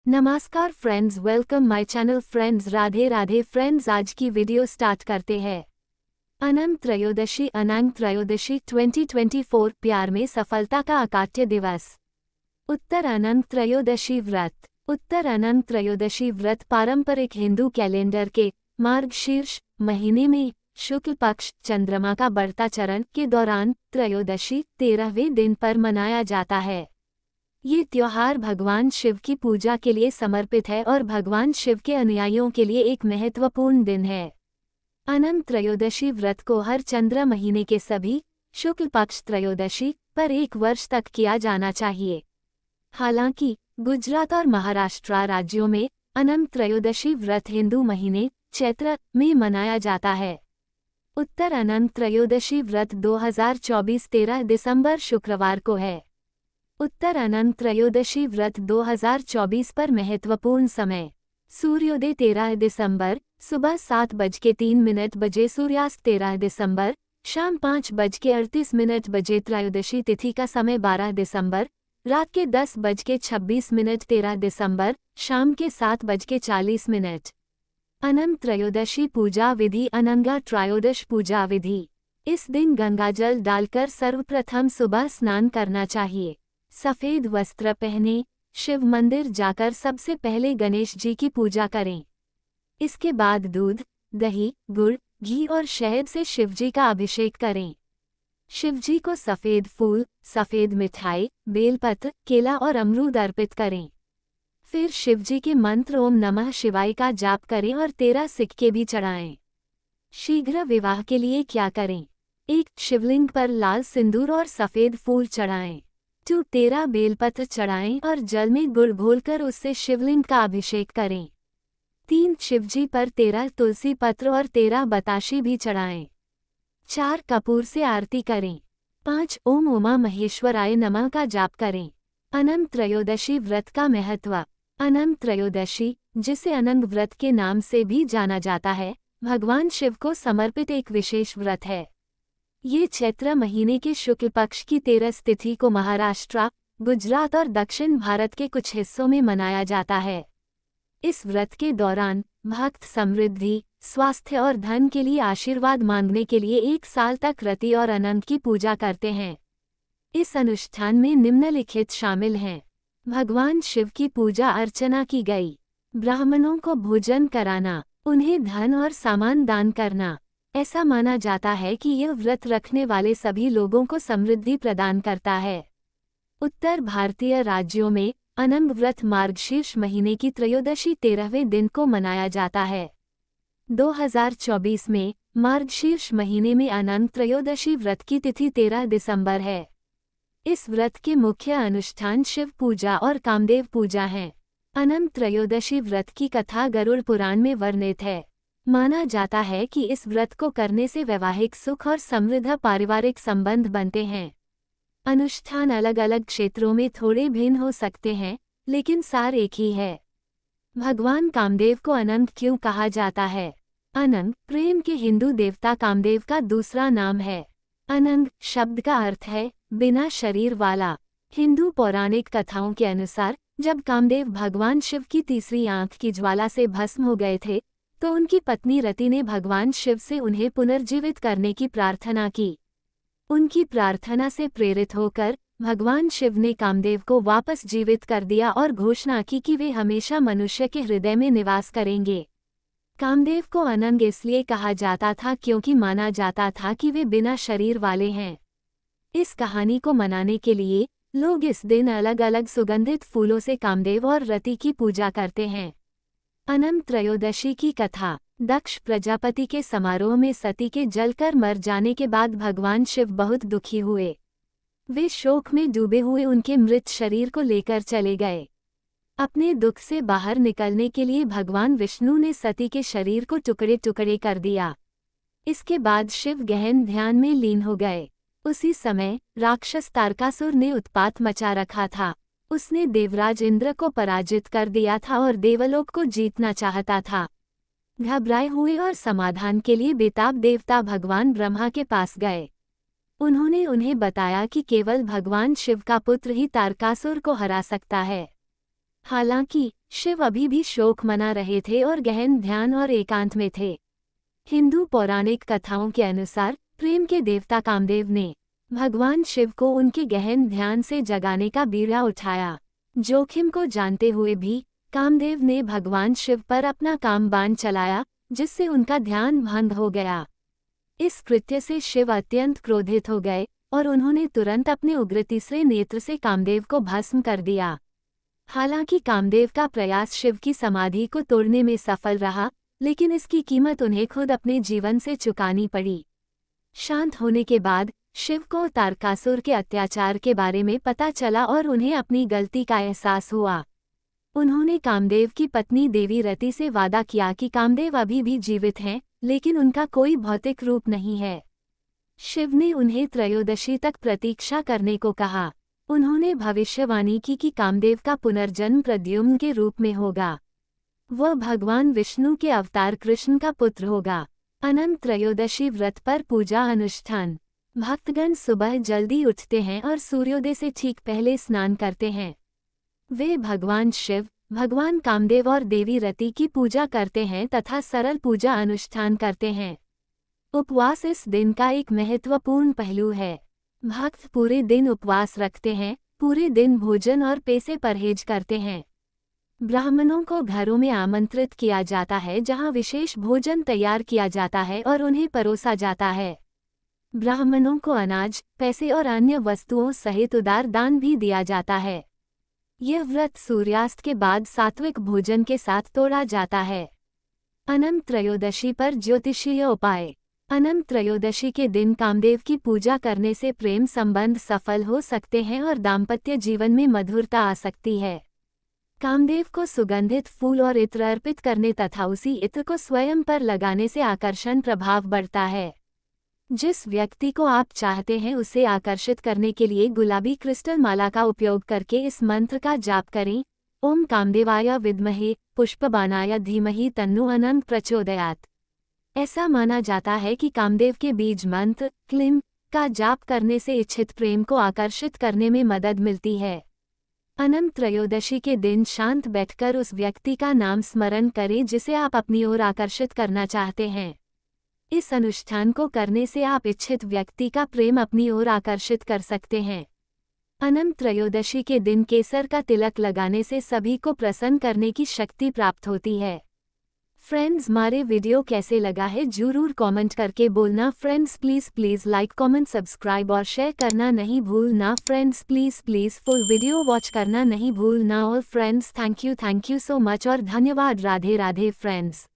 नमस्कार friends, welcome my channel friends. Radhe Radhe friends, आज की वीडियो स्टार्ट करते हैं। अनंत त्रयोदशी 2024 प्यार में सफलता का अकाट्य दिवस। उत्तर अनंत त्रयोदशी व्रत पारंपरिक हिंदू कैलेंडर के मार्गशीर्ष महीने में शुक्ल पक्ष चंद्रमा का बढ़ता चरण के दौरान त्रयोदशी 13वें दिन पर मनाया जाता है। ये त्योहार भगवान शिव की पूजा के लिए समर्पित है और भगवान शिव के अनुयायियों के लिए एक महत्वपूर्ण दिन है। अनंत त्रयोदशी व्रत को हर चंद्र महीने के सभी शुक्ल पक्ष त्रयोदशी पर 1 वर्ष तक किया जाना चाहिए। हालांकि गुजरात और महाराष्ट्र राज्यों में अनंत त्रयोदशी व्रत हिंदू महीने चैत्र में मनाया जाता है। उत्तर अनंत त्रयोदशी व्रत 2024 13 दिसंबर शुक्रवार को है। उत्तर अनंत त्रयोदशी व्रत 2024 पर महत्वपूर्ण समय: सूर्योदय 13 दिसंबर सुबह 7:03 बजे, सूर्यास्त 13 दिसंबर शाम 5:38 बजे, त्रयोदशी तिथि का समय 12 दिसंबर रात के 10:26 13 दिसंबर शाम के 7:40। अनंत त्रयोदशी पूजा विधि: अनंगा त्रयोदश पूजा विधि। इस दिन गंगाजल डालकर सर्वप्रथम सुबह स्नान करना चाहिए। सफ़ेद वस्त्र पहने शिव मंदिर जाकर सबसे पहले गणेश जी की पूजा करें। इसके बाद दूध, दही, गुड़, घी और शहद से शिवजी का अभिषेक करें। शिवजी को सफ़ेद फूल, सफ़ेद मिठाई, बेलपत्र, केला और अमरूद अर्पित करें। फिर शिवजी के मंत्र ओम नमः शिवाय का जाप करें और 13 सिक्के भी चढ़ाएं। शीघ्र विवाह के लिए क्या करें? 1. शिवलिंग पर लाल सिंदूर और सफ़ेद फूल चढ़ाएं। 2. 13 बेलपत्र चढ़ाएं और जल में गुड़ घोलकर उससे शिवलिंग का अभिषेक करें। 3. शिवजी पर 13 तुलसी पत्र और 13 बताशी भी चढ़ाएं। 4. कपूर से आरती करें। 5. ओम उमा महेश्वराय नमः का जाप करें। अनंत त्रयोदशी व्रत का महत्व: अनंत त्रयोदशी, जिसे अनंग व्रत के नाम से भी जाना जाता है, भगवान शिव को समर्पित एक विशेष व्रत है। ये चैत्र महीने के शुक्ल पक्ष की 13 तिथि को महाराष्ट्र, गुजरात और दक्षिण भारत के कुछ हिस्सों में मनाया जाता है। इस व्रत के दौरान भक्त समृद्धि, स्वास्थ्य और धन के लिए आशीर्वाद मांगने के लिए 1 साल तक रति और अनंत की पूजा करते हैं। इस अनुष्ठान में निम्नलिखित शामिल हैं: भगवान शिव की पूजा अर्चना की गई, ब्राह्मणों को भोजन कराना, उन्हें धन और सामान दान करना। ऐसा माना जाता है कि यह व्रत रखने वाले सभी लोगों को समृद्धि प्रदान करता है। उत्तर भारतीय राज्यों में अनंग व्रत मार्गशीर्ष महीने की त्रयोदशी 13वें दिन को मनाया जाता है। 2024 में मार्गशीर्ष महीने में अनंत त्रयोदशी व्रत की तिथि 13 दिसंबर है। इस व्रत के मुख्य अनुष्ठान शिव पूजा और कामदेव पूजा हैं। अनंत त्रयोदशी व्रत की कथा गरुड़ पुराण में वर्णित है। माना जाता है कि इस व्रत को करने से वैवाहिक सुख और समृद्ध पारिवारिक संबंध बनते हैं। अनुष्ठान अलग अलग क्षेत्रों में थोड़े भिन्न हो सकते हैं, लेकिन सार एक ही है। भगवान कामदेव को अनंत क्यों कहा जाता है? अनंत प्रेम के हिंदू देवता कामदेव का दूसरा नाम है। अनंत शब्द का अर्थ है बिना शरीर वाला। हिंदू पौराणिक कथाओं के अनुसार जब कामदेव भगवान शिव की तीसरी आंख की ज्वाला से भस्म हो गए थे, तो उनकी पत्नी रति ने भगवान शिव से उन्हें पुनर्जीवित करने की प्रार्थना की। उनकी प्रार्थना से प्रेरित होकर भगवान शिव ने कामदेव को वापस जीवित कर दिया और घोषणा की कि वे हमेशा मनुष्य के हृदय में निवास करेंगे। कामदेव को अनंग इसलिए कहा जाता था क्योंकि माना जाता था कि वे बिना शरीर वाले हैं। इस कहानी को मनाने के लिए लोग इस दिन अलग अलग सुगंधित फूलों से कामदेव और रति की पूजा करते हैं। अनंत त्रयोदशी की कथा: दक्ष प्रजापति के समारोह में सती के जलकर मर जाने के बाद भगवान शिव बहुत दुखी हुए। वे शोक में डूबे हुए उनके मृत शरीर को लेकर चले गए। अपने दुख से बाहर निकलने के लिए भगवान विष्णु ने सती के शरीर को टुकड़े टुकड़े कर दिया। इसके बाद शिव गहन ध्यान में लीन हो गए। उसी समय राक्षस तारकासुर ने उत्पात मचा रखा था। उसने देवराज इंद्र को पराजित कर दिया था और देवलोक को जीतना चाहता था। घबराए हुए और समाधान के लिए बेताब देवता भगवान ब्रह्मा के पास गए। उन्होंने उन्हें बताया कि केवल भगवान शिव का पुत्र ही तारकासुर को हरा सकता है। हालांकि शिव अभी भी शोक मना रहे थे और गहन ध्यान और एकांत में थे। हिंदू पौराणिक कथाओं के अनुसार प्रेम के देवता कामदेव ने भगवान शिव को उनके गहन ध्यान से जगाने का बीड़ा उठाया। जोखिम को जानते हुए भी कामदेव ने भगवान शिव पर अपना काम बाण चलाया, जिससे उनका ध्यान भंग हो गया। इस कृत्य से शिव अत्यंत क्रोधित हो गए और उन्होंने तुरंत अपने उग्र तीसरे नेत्र से कामदेव को भस्म कर दिया। हालांकि कामदेव का प्रयास शिव की समाधि को तोड़ने में सफल रहा, लेकिन इसकी कीमत उन्हें खुद अपने जीवन से चुकानी पड़ी। शांत होने के बाद शिव को तारकासुर के अत्याचार के बारे में पता चला और उन्हें अपनी गलती का एहसास हुआ। उन्होंने कामदेव की पत्नी देवी रति से वादा किया कि कामदेव अभी भी जीवित हैं, लेकिन उनका कोई भौतिक रूप नहीं है। शिव ने उन्हें त्रयोदशी तक प्रतीक्षा करने को कहा। उन्होंने भविष्यवाणी की कि कामदेव का पुनर्जन्म प्रद्युम्न के रूप में होगा। वह भगवान विष्णु के अवतार कृष्ण का पुत्र होगा। अनंत त्रयोदशी व्रत पर पूजा अनुष्ठान। भक्तगण सुबह जल्दी उठते हैं और सूर्योदय से ठीक पहले स्नान करते हैं। वे भगवान शिव, भगवान कामदेव और देवी रति की पूजा करते हैं तथा सरल पूजा अनुष्ठान करते हैं। उपवास इस दिन का एक महत्वपूर्ण पहलू है। भक्त पूरे दिन उपवास रखते हैं, पूरे दिन भोजन और पेय से परहेज करते हैं। ब्राह्मणों को घरों में आमंत्रित किया जाता है, जहां विशेष भोजन तैयार किया जाता है और उन्हें परोसा जाता है। ब्राह्मणों को अनाज, पैसे और अन्य वस्तुओं सहित उदार दान भी दिया जाता है। यह व्रत सूर्यास्त के बाद सात्विक भोजन के साथ तोड़ा जाता है। अनंत त्रयोदशी पर ज्योतिषीय उपाय। अनंत त्रयोदशी के दिन कामदेव की पूजा करने से प्रेम संबंध सफल हो सकते हैं और दाम्पत्य जीवन में मधुरता आ सकती है। कामदेव को सुगंधित फूल और इत्र अर्पित करने तथा उसी इत्र को स्वयं पर लगाने से आकर्षण प्रभाव बढ़ता है। जिस व्यक्ति को आप चाहते हैं उसे आकर्षित करने के लिए गुलाबी क्रिस्टल माला का उपयोग करके इस मंत्र का जाप करें। ओम कामदेवाय विद्महे पुष्पबाणाय धीमहि तन्नो अनंत प्रचोदयात्। ऐसा माना जाता है कि कामदेव के बीज मंत्र क्लीम का जाप करने से इच्छित प्रेम को आकर्षित करने में मदद मिलती है। अनंत त्रयोदशी के दिन शांत बैठकर उस व्यक्ति का नाम स्मरण करें जिसे आप अपनी ओर आकर्षित करना चाहते हैं। इस अनुष्ठान को करने से आप इच्छित व्यक्ति का प्रेम अपनी ओर आकर्षित कर सकते हैं। अनंत त्रयोदशी के दिन केसर का तिलक लगाने से सभी को प्रसन्न करने की शक्ति प्राप्त होती है। फ्रेंड्स, हमारे वीडियो कैसे लगा है जरूर कमेंट करके बोलना। Friends please like comment subscribe और शेयर करना नहीं भूलना। Friends please full video watch करना नहीं भूलना। और friends thank you so much और धन्यवाद। राधे राधे फ्रेंड्स।